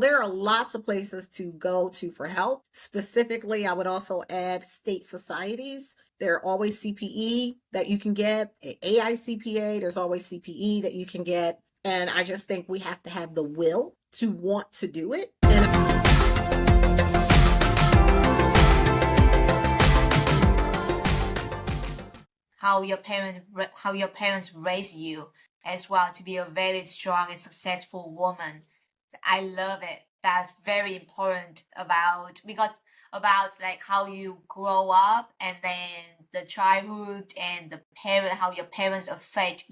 There are lots of places to go to for help. Specifically, I would also add state societies. There are always CPE that you can get, AICPA, there's always CPE that you can get. And I just think we have to have the will to want to do it. And how your parents raised you as well to be a very strong and successful woman. I love it. That's very important about because about like how you grow up and then the childhood and the parent how your parents affect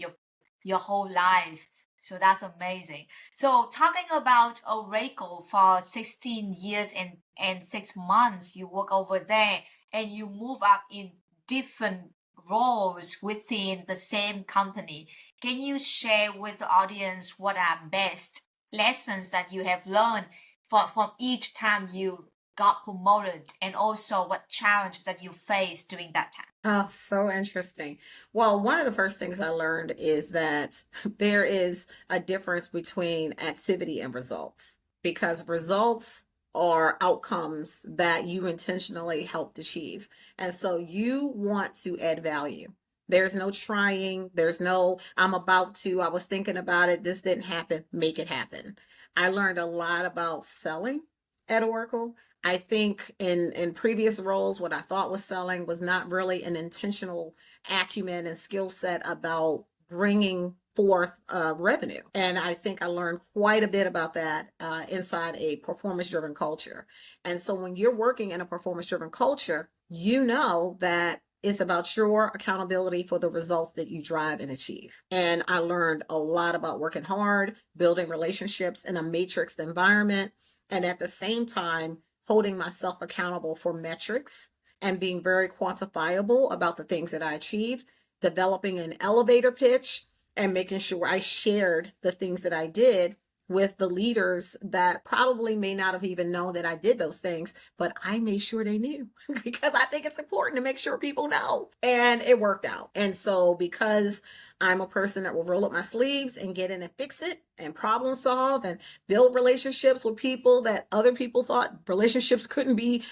your whole life. So that's amazing. So talking about Oracle for 16 years and 6 months, you work over there and you move up in different roles within the same company. Can you share with the audience what are best lessons that you have learned from each time you got promoted and also what challenges that you faced during that time? Oh, so interesting. Well, one of the first things I learned is that there is a difference between activity and results because results are outcomes that you intentionally helped achieve. And so you want to add value. There's no trying, there's no, I'm about to, I was thinking about it, this didn't happen, make it happen. I learned a lot about selling at Oracle. I think in previous roles, what I thought was selling was not really an intentional acumen and skill set about bringing forth revenue. And I think I learned quite a bit about that inside a performance driven culture. And so when you're working in a performance driven culture, you know that it's about your accountability for the results that you drive and achieve. And I learned a lot about working hard, building relationships in a matrixed environment, and at the same time, holding myself accountable for metrics and being very quantifiable about the things that I achieved, developing an elevator pitch and making sure I shared the things that I did with the leaders that probably may not have even known that I did those things, but I made sure they knew because I think it's important to make sure people know. And it worked out. And so, because I'm a person that will roll up my sleeves and get in and fix it and problem solve and build relationships with people that other people thought relationships couldn't be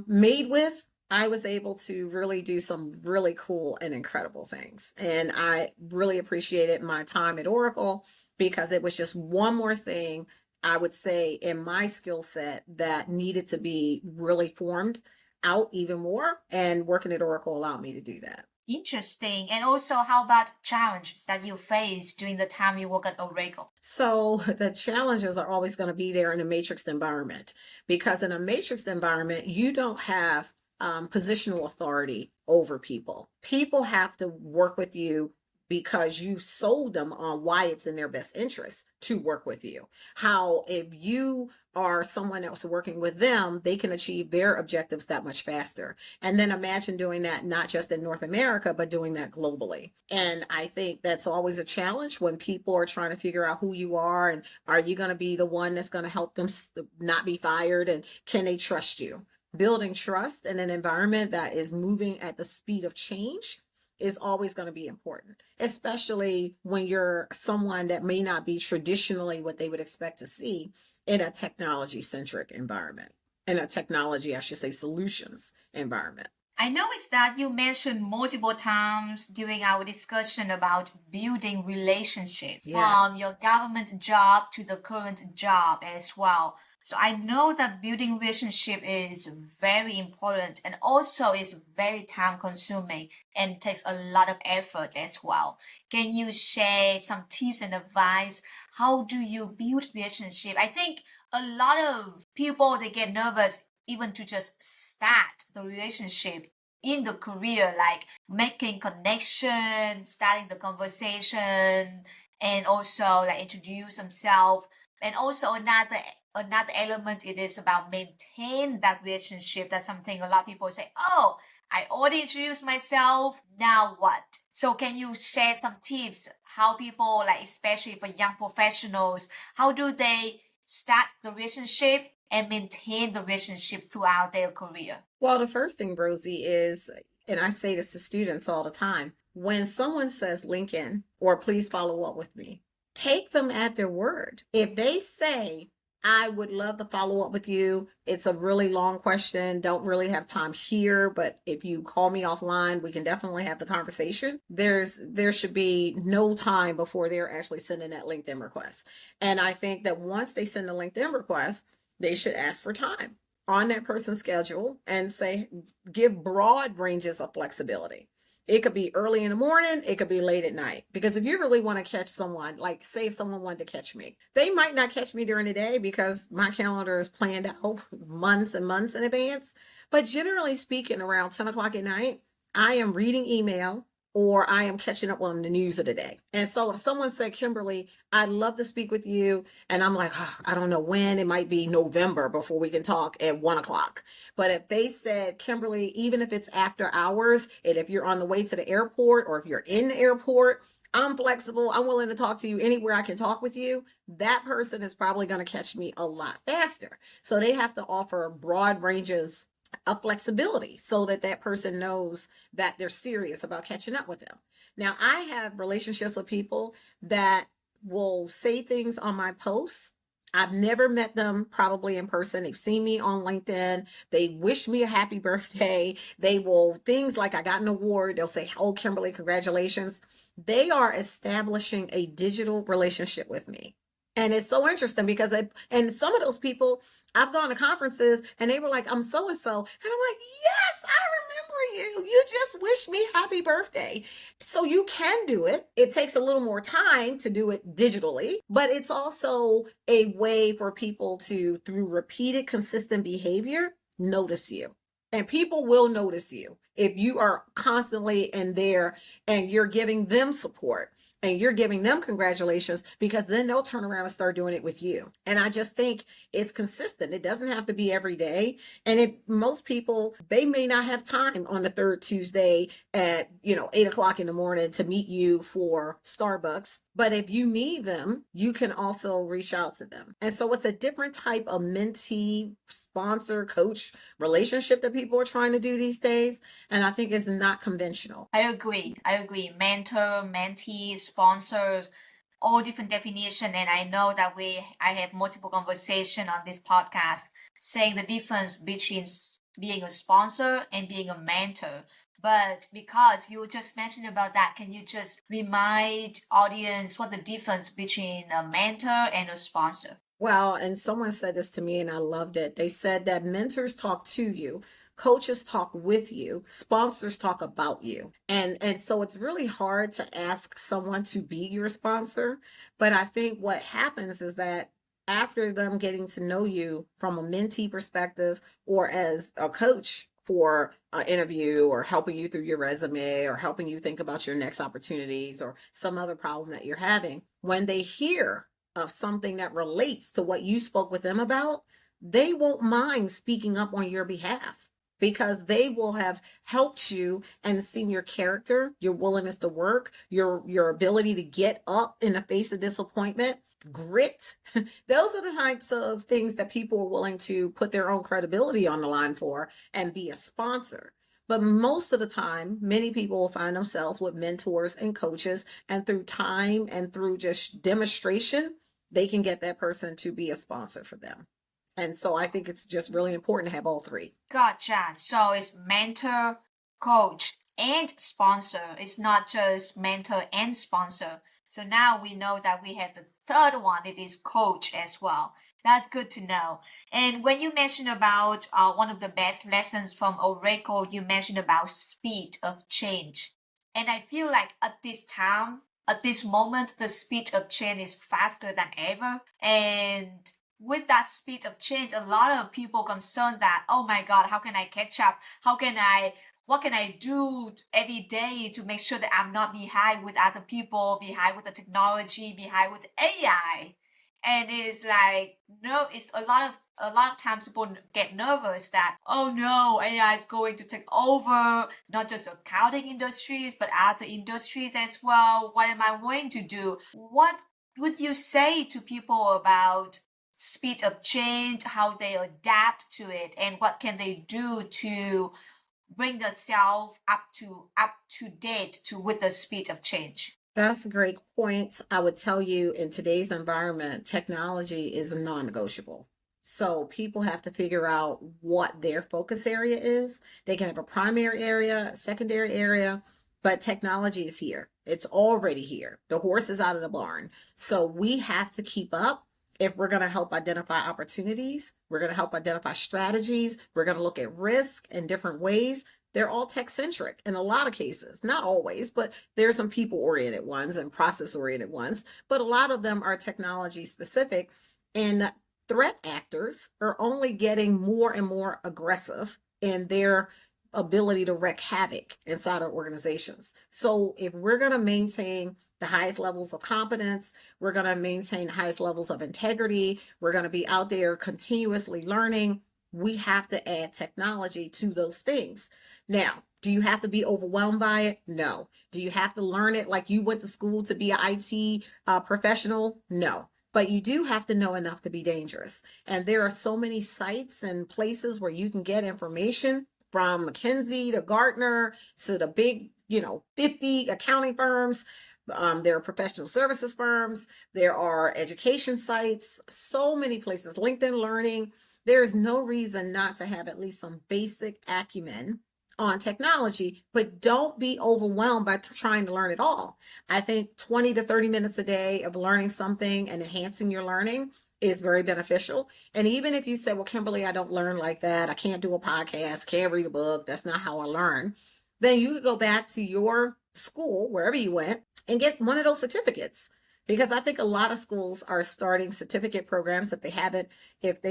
made with, I was able to really do some really cool and incredible things. And I really appreciated my time at Oracle because it was just one more thing I would say in my skill set that needed to be really formed out even more. And working at Oracle allowed me to do that. Interesting. And also, how about challenges that you face during the time you work at Oracle? So the challenges are always going to be there in a matrix environment because in a matrix environment, you don't have positional authority over people. People have to work with you because you sold them on why it's in their best interest to work with you. How if you are someone else working with them, they can achieve their objectives that much faster. And then imagine doing that not just in North America, but doing that globally. And I think that's always a challenge when people are trying to figure out who you are and are you going to be the one that's going to help them not be fired and can they trust you? Building trust in an environment that is moving at the speed of change is always going to be important, especially when you're someone that may not be traditionally what they would expect to see in a technology centric environment, in a technology, I should say, solutions environment. I noticed that you mentioned multiple times during our discussion about building relationship from Yes. your government job to the current job as well. So I know that building relationship is very important and also is very time consuming and takes a lot of effort as well. Can you share some tips and advice? How do you build relationship? I think a lot of people they get nervous even to just start the relationship in the career, like making connections, starting the conversation, and also like introduce themselves. And also another element it is about maintain that relationship. That's something a lot of people say, oh, I already introduced myself, now what? So can you share some tips how people like especially for young professionals, how do they start the relationship and maintain the relationship throughout their career? Well, the first thing, Rosie, is, and I say this to students all the time, when someone says Lincoln or please follow up with me, take them at their word. If they say I would love to follow up with you. It's a really long question. Don't really have time here, but if you call me offline, we can definitely have the conversation. There should be no time before they're actually sending that LinkedIn request. And I think that once they send a LinkedIn request, they should ask for time on that person's schedule and say give broad ranges of flexibility. It could be early in the morning, it could be late at night. Because if you really want to catch someone, like say if someone wanted to catch me, they might not catch me during the day because my calendar is planned out months and months in advance. But generally speaking, around 10 o'clock at night, I am reading email or I am catching up on the news of the day. And so if someone said, Kimberly, I'd love to speak with you, and I'm like, oh, I don't know when, it might be November before we can talk at 1 o'clock. But if they said, Kimberly, even if it's after hours, and if you're on the way to the airport or if you're in the airport, I'm flexible. I'm willing to talk to you anywhere I can talk with you. That person is probably going to catch me a lot faster. So they have to offer broad ranges of flexibility so that that person knows that they're serious about catching up with them. Now, I have relationships with people that will say things on my posts. I've never met them probably in person. They've seen me on LinkedIn. They wish me a happy birthday. They will, things like I got an award. They'll say, oh, Kimberly, congratulations. They are establishing a digital relationship with me. And it's so interesting because and some of those people, I've gone to conferences and they were like, I'm so and so. And I'm like, yes, I remember you. You just wished me happy birthday. So you can do it. It takes a little more time to do it digitally, but it's also a way for people to, through repeated, consistent behavior, notice you. And people will notice you if you are constantly in there and you're giving them support and you're giving them congratulations, because then they'll turn around and start doing it with you. And I just think it's consistent. It doesn't have to be every day. And most people, they may not have time on the third Tuesday at 8 o'clock in the morning to meet you for Starbucks. But if you need them, you can also reach out to them. And so it's a different type of mentee, sponsor, coach relationship that people are trying to do these days. And I think it's not conventional. I agree. I agree. Mentor, mentee, sponsors, all different definition. And I know that I have multiple conversation on this podcast saying the difference between being a sponsor and being a mentor. But because you just mentioned about that, can you just remind audience what the difference between a mentor and a sponsor? Well, and someone said this to me and I loved it. They said that mentors talk to you, coaches talk with you, sponsors talk about you. And so it's really hard to ask someone to be your sponsor, but I think what happens is that after them getting to know you from a mentee perspective or as a coach for an interview or helping you through your resume or helping you think about your next opportunities or some other problem that you're having, when they hear of something that relates to what you spoke with them about, they won't mind speaking up on your behalf because they will have helped you and seen your character, your willingness to work, your ability to get up in the face of disappointment, grit. Those are the types of things that people are willing to put their own credibility on the line for and be a sponsor. But most of the time, many people will find themselves with mentors and coaches, and through time and through just demonstration, they can get that person to be a sponsor for them. And so I think it's just really important to have all three. Gotcha. So it's mentor, coach, and sponsor. It's not just mentor and sponsor. So now we know that we have the third one. It is coach as well. That's good to know. And when you mentioned about one of the best lessons from Oracle, you mentioned about speed of change. And I feel like at this time, at this moment, the speed of change is faster than ever. And with that speed of change, a lot of people concerned that, oh my God, how can I catch up? What can I do every day to make sure that I'm not behind with other people, behind with the technology, behind with AI? And it's like, no, it's a lot of times people get nervous that, oh no, AI is going to take over, not just accounting industries, but other industries as well. What am I going to do? What would you say to people about speed of change, how they adapt to it, and what can they do to bring themselves up to date to with the speed of change? That's a great point. I would tell you in today's environment, technology is non-negotiable. So people have to figure out what their focus area is. They can have a primary area, a secondary area, but technology is here. It's already here. The horse is out of the barn. So we have to keep up if we're going to help identify opportunities. We're going to help identify strategies. We're going to look at risk in different ways. They're all tech centric in a lot of cases, not always, but there's some people oriented ones and process oriented ones, but a lot of them are technology specific. And threat actors are only getting more and more aggressive in their ability to wreak havoc inside of organizations. So if we're going to maintain the highest levels of competence, we're going to maintain the highest levels of integrity, we're going to be out there continuously learning, we have to add technology to those things. Now, do you have to be overwhelmed by it? No. Do you have to learn it like you went to school to be an IT professional? No. But you do have to know enough to be dangerous. And there are so many sites and places where you can get information from McKinsey to Gartner to the big, 50 accounting firms. There are professional services firms. There are education sites, so many places, LinkedIn Learning. There's no reason not to have at least some basic acumen on technology, but don't be overwhelmed by trying to learn it all. I think 20 to 30 minutes a day of learning something and enhancing your learning is very beneficial. And even if you say, well, Kimberly, I don't learn like that. I can't do a podcast, can't read a book. That's not how I learn. Then you could go back to your school, wherever you went, and get one of those certificates. Because I think a lot of schools are starting certificate programs if they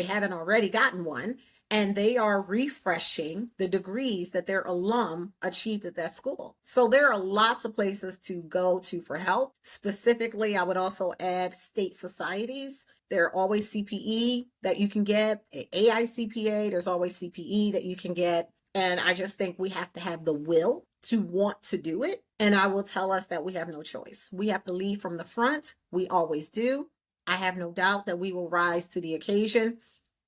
haven't already gotten one, and they are refreshing the degrees that their alum achieved at that school. So there are lots of places to go to for help. Specifically, I would also add state societies. There are always CPE that you can get, AICPA, there's always CPE that you can get. And I just think we have to have the will to want to do it. And I will tell us that we have no choice. We have to lead from the front. We always do. I have no doubt that we will rise to the occasion,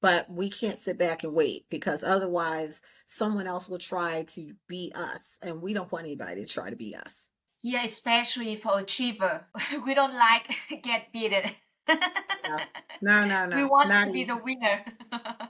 but we can't sit back and wait because otherwise someone else will try to be us. And we don't want anybody to try to be us. Yeah, especially for achiever. We don't like get beaten. No, no, no, We no, want not to be the even. winner.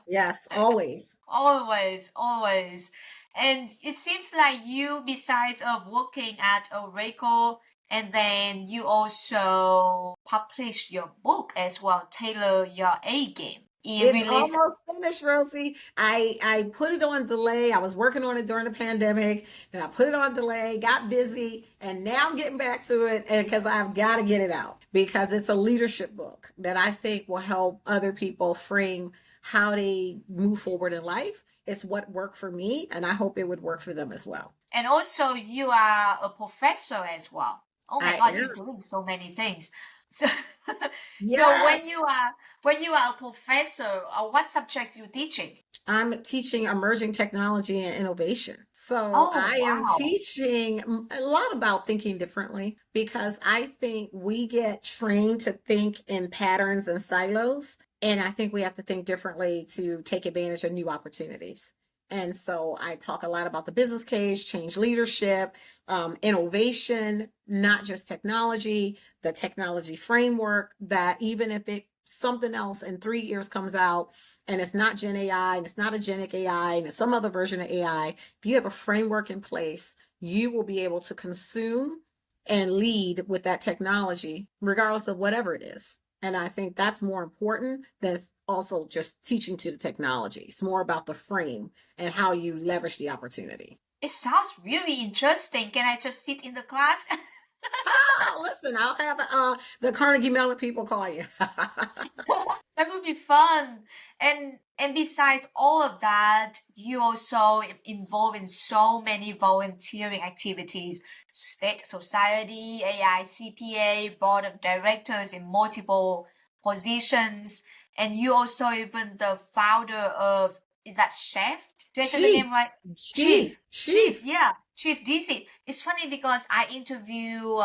Yes, always. Always, always. And it seems like you, besides of working at Oracle, and then you also publish your book as well, Tailor Your A Game. It It's released. almost finished, Rosie. I put it on delay. I was working on it during the pandemic, and I put it on delay, got busy, and now I'm getting back to it, and because I've got to get it out because it's a leadership book that I think will help other people frame how they move forward in life. It's what worked for me, and I hope it would work for them as well. And also, you are a professor as well. Oh my I God, you're am. doing so many things. So, so Yes. when you are a professor, what subjects you teaching? I'm teaching emerging technology and innovation. So Oh, I am wow. teaching a lot about thinking differently because I think we get trained to think in patterns and silos. And I think we have to think differently to take advantage of new opportunities. And so I talk a lot about the business case, change leadership, innovation, not just technology, the technology framework that even if it something else in 3 years comes out and it's not Gen AI and it's not agentic AI and it's some other version of AI, if you have a framework in place, you will be able to consume and lead with that technology, regardless of whatever it is. And I think that's more important than also just teaching to the technology. It's more about the frame and how you leverage the opportunity. It sounds really interesting. Can I just sit in the class? Ah, listen, I'll have the Carnegie Mellon people call you. That would be fun. And besides all of that, you also involved in so many volunteering activities, state society, AICPA, board of directors in multiple positions, and you also even the founder of, is that Chef? Did I say the Chief, name right? chief, Chief, chief. yeah, Chief DC. It's funny because I interview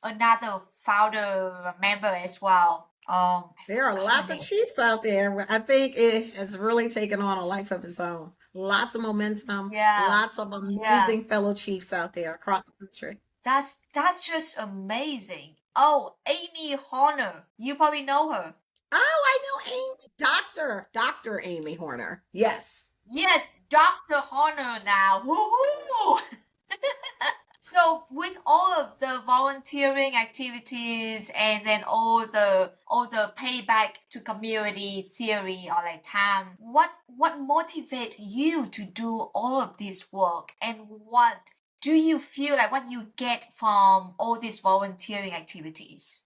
another founder member as well. I There are forgot her lots of name. chiefs out there. I think it has really taken on a life of its own. Lots of momentum, Yeah, lots of yeah. amazing fellow chiefs out there across the country. That's just amazing. Oh, Amy Horner. You probably know her. Oh, I know Amy. Dr. Amy Horner. Yes. Yes, Dr. Horner now. Woohoo! So with all of the volunteering activities and then all the payback to community theory or like time, what motivates you to do all of this work and what do you feel like what you get from all these volunteering activities?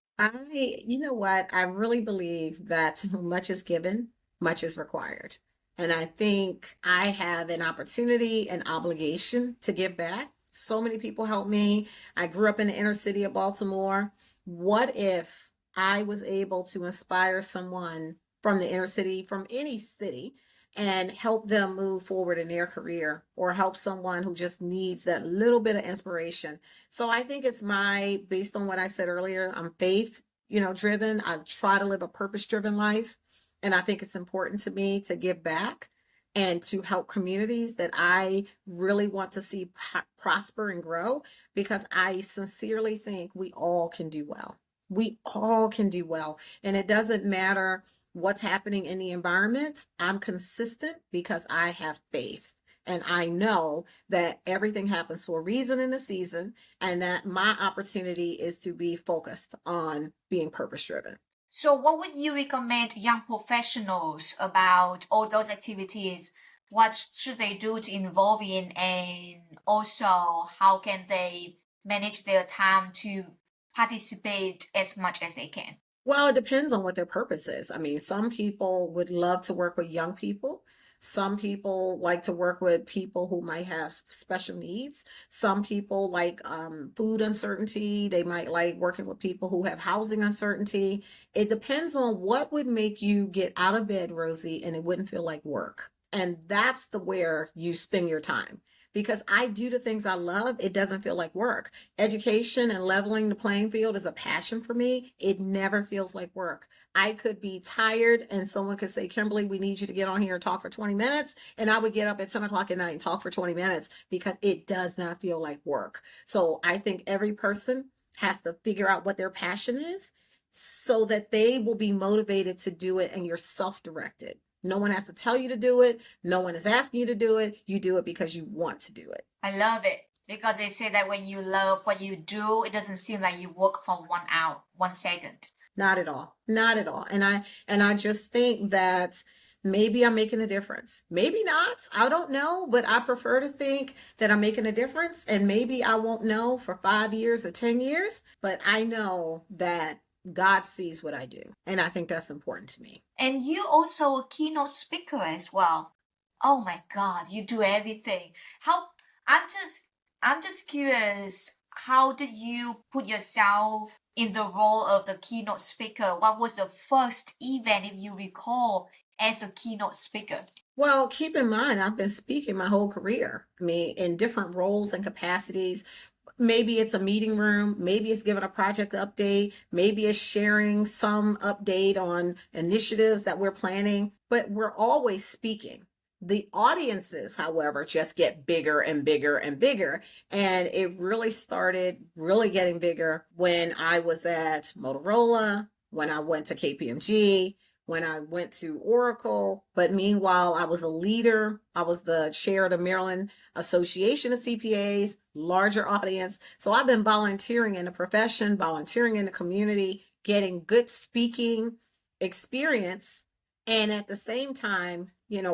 You know what? I really believe that to whom much is given, much is required. And I think I have an opportunity, an obligation to give back. So many people help me. I grew up in the inner city of Baltimore. What if I was able to inspire someone from the inner city, from any city, and help them move forward in their career, or help someone who just needs that little bit of inspiration? So I think it's based on what I said earlier, I'm faith, driven. I try to live a purpose driven life. And I think it's important to me to give back and to help communities that I really want to see prosper and grow, because I sincerely think we all can do well. We all can do well. And it doesn't matter what's happening in the environment. I'm consistent because I have faith. And I know that everything happens for a reason in the season, and that my opportunity is to be focused on being purpose driven. So, what would you recommend young professionals about all those activities? What should they do to involve in, and also how can they manage their time to participate as much as they can? Well, it depends on what their purpose is. I mean, some people would love to work with young people. Some people like to work with people who might have special needs. Some people like food uncertainty. They might like working with people who have housing uncertainty. It depends on what would make you get out of bed, Rosie, and it wouldn't feel like work. And that's the where you spend your time. Because I do the things I love, it doesn't feel like work. Education and leveling the playing field is a passion for me. It never feels like work. I could be tired and someone could say, Kimberly, we need you to get on here and talk for 20 minutes. And I would get up at 10 o'clock at night and talk for 20 minutes because it does not feel like work. So I think every person has to figure out what their passion is so that they will be motivated to do it, and you're self-directed. No one has to tell you to do it. No one is asking you to do it. You do it because you want to do it. I love it because they say that when you love what you do, it doesn't seem like you work for 1 hour, 1 second. Not at all. Not at all. And I just think that maybe I'm making a difference. Maybe not. I don't know, but I prefer to think that I'm making a difference, and maybe I won't know for 5 years or 10 years, but I know that God sees what I do, and I think that's important to me. And you also a keynote speaker as well. Oh my God, you do everything. How I'm just I'm just curious, how did you put yourself in the role of the keynote speaker? What was the first event, if you recall, as a keynote speaker? Well, keep in mind, I've been speaking my whole career. I mean, in different roles and capacities. Maybe it's a meeting room, maybe it's giving a project update, maybe it's sharing some update on initiatives that we're planning, but we're always speaking. The audiences, however, just get bigger and bigger and bigger. And it really started really getting bigger when I was at Motorola, when I went to KPMG, when I went to Oracle. But meanwhile, I was a leader. I was the chair of the Maryland Association of CPAs, larger audience. So I've been volunteering in the profession, volunteering in the community, getting good speaking experience, and at the same time,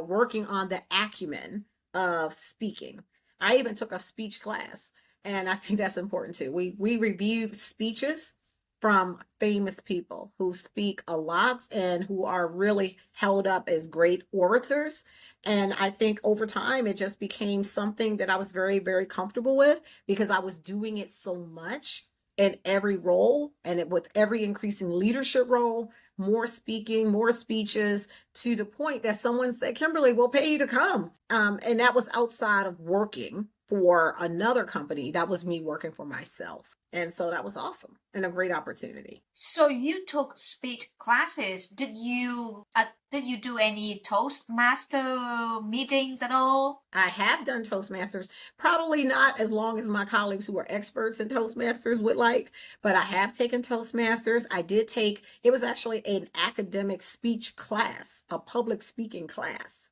working on the acumen of speaking. I even took a speech class, and I think that's important too. We reviewed speeches from famous people who speak a lot and who are really held up as great orators. And I think over time, it just became something that I was very, very comfortable with because I was doing it so much in every role, and with every increasing leadership role, more speaking, more speeches, to the point that someone said, Kimberly, we'll pay you to come. And that was outside of working for another company. That was me working for myself. And so that was awesome and a great opportunity. So you took speech classes. Did you do any Toastmaster meetings at all? I have done Toastmasters, probably not as long as my colleagues who are experts in Toastmasters would like, but I have taken Toastmasters. I did take, it was actually an academic speech class, a public speaking class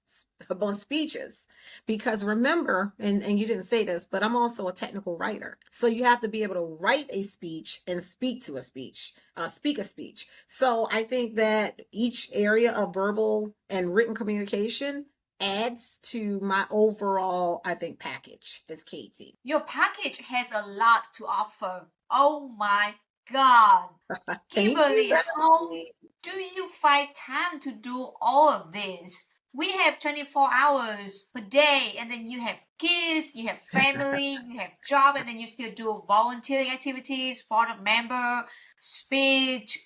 on speeches. Because remember, and you didn't say this, but I'm also a technical writer. So you have to be able to write a speech and speak to a speech. Speak a speech. So I think that each area of verbal and written communication adds to my overall, I think, package as Katie. Your package has a lot to offer. Oh my God. Thank you, Kimberly, how Rosie. do you find time to do all of this? We have 24 hours per day, and then you have kids, you have family, you have job, and then you still do volunteering activities, board member, speech,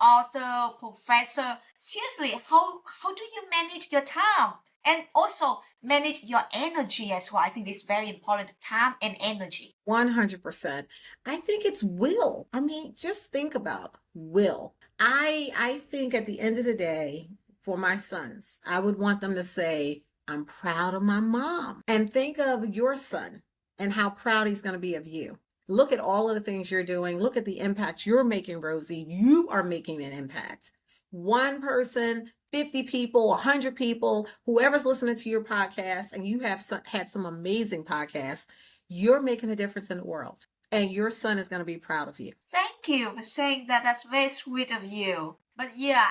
author, professor. Seriously, how do you manage your time? And also manage your energy as well. I think it's very important, time and energy. 100%. I think it's will. I mean, just think about will. I think at the end of the day, for my sons, I would want them to say, I'm proud of my mom. And think of your son and how proud he's going to be of you. Look at all of the things you're doing. Look at the impact you're making, Rosie. You are making an impact. One person, 50 people, 100 people, whoever's listening to your podcast, and you have had some amazing podcasts, you're making a difference in the world. And your son is going to be proud of you. Thank you for saying that. That's very sweet of you. But yeah,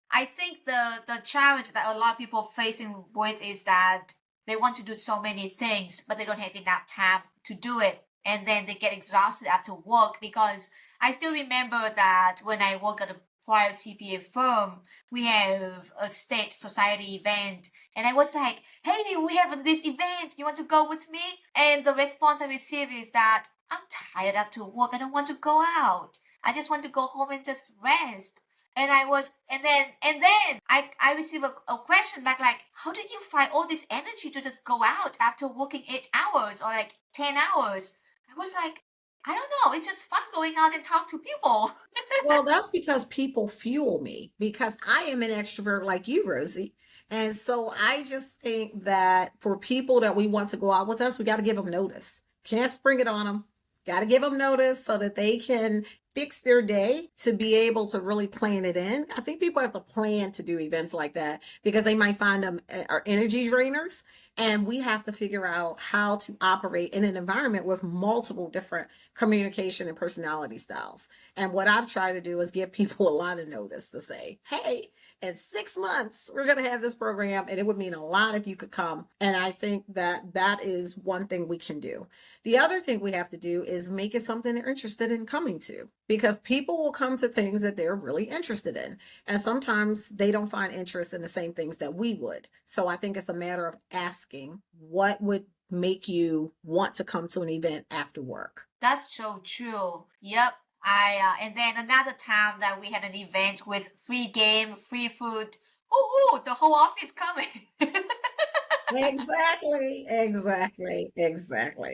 I think the challenge that a lot of people facing with is that they want to do so many things, but they don't have enough time to do it. And then they get exhausted after work because I still remember that when I work at a prior CPA firm, we have a state society event. And I was like, hey, we have this event. You want to go with me? And the response I received is that I'm tired after work. I don't want to go out. I just want to go home and just rest. And I received a question back like, how do you find all this energy to just go out after working 8 hours or like 10 hours? I was like, I don't know. It's just fun going out and talk to people. Well, that's because people fuel me because I am an extrovert like you, Rosie. And so I just think that for people that we want to go out with us, we got to give them notice. Can't spring it on them. Got to give them notice so that they can fix their day to be able to really plan it in. I think people have to plan to do events like that because they might find them are energy drainers. And we have to figure out how to operate in an environment with multiple different communication and personality styles. And what I've tried to do is give people a lot of notice to say, hey, in 6 months, we're going to have this program, and it would mean a lot if you could come. And I think that that is one thing we can do. The other thing we have to do is make it something they're interested in coming to, because people will come to things that they're really interested in. And sometimes they don't find interest in the same things that we would. So I think it's a matter of asking what would make you want to come to an event after work. That's so true. Yep. And then another time that we had an event with free game, free food. Ooh, the whole office coming. Exactly.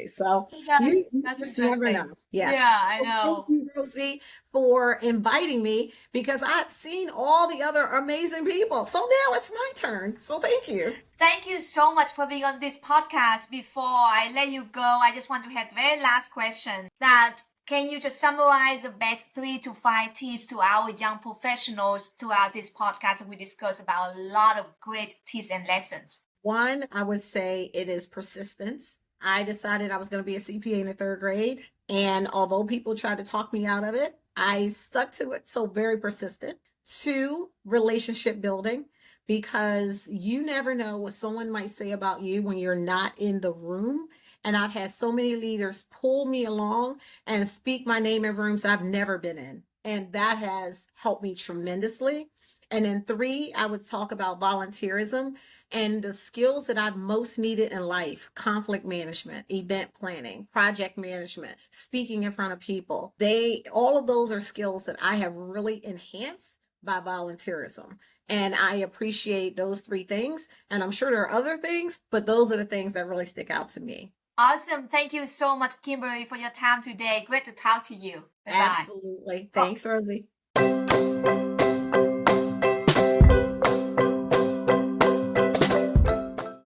So That's you that's just never interesting. know. Yeah, Yes. I So thank know. you, Rosie, for inviting me because I've seen all the other amazing people. So now it's my turn. So thank you. Thank you so much for being on this podcast. Before I let you go, I just want to have the very last question that can you just summarize the best 3 to 5 tips to our young professionals throughout this podcast? We discuss about a lot of great tips and lessons. One, I would say it is persistence. I decided I was going to be a CPA in the third grade. And although people tried to talk me out of it, I stuck to it. So very persistent. Two, relationship building, because you never know what someone might say about you when you're not in the room. And I've had so many leaders pull me along and speak my name in rooms I've never been in. And that has helped me tremendously. And then three, I would talk about volunteerism and the skills that I've most needed in life: conflict management, event planning, project management, speaking in front of people. All of those are skills that I have really enhanced by volunteerism. And I appreciate those three things. And I'm sure there are other things, but those are the things that really stick out to me. Awesome. Thank you so much, Kimberly, for your time today. Great to talk to you. Bye bye. Absolutely. Oh, Thanks, Rosie.